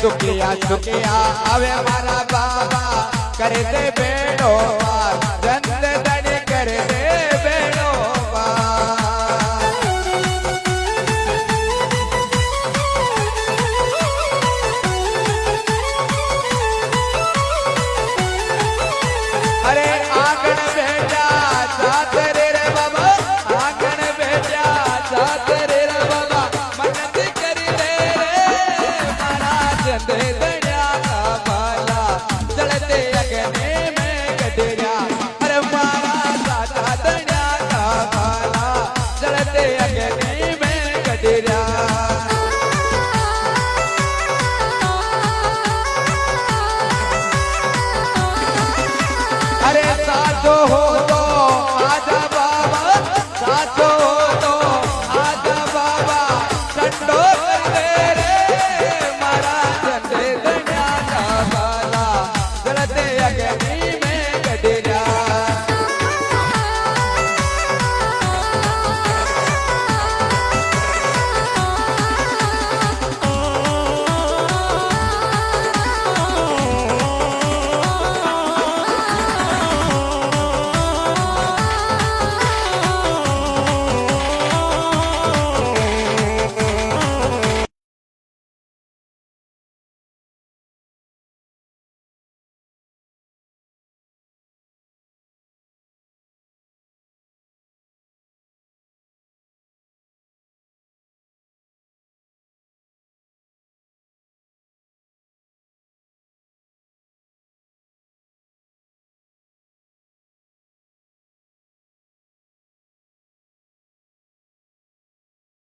सुखिया सुखिया आवे मारा बाबा कर दे बेड़ो पार जंत दड़ी कर दे बेड़ो पार। अरे आंगन बेटा जात रे बाबा आंगन बेटा जात रे बाबा मन्नत कर दे रे मारा जंत दड़िया का बाला चलते अगने में गडरिया। अरे मारा साता दड़िया का बाला चलते अगने में गडरिया। अरे साधो हो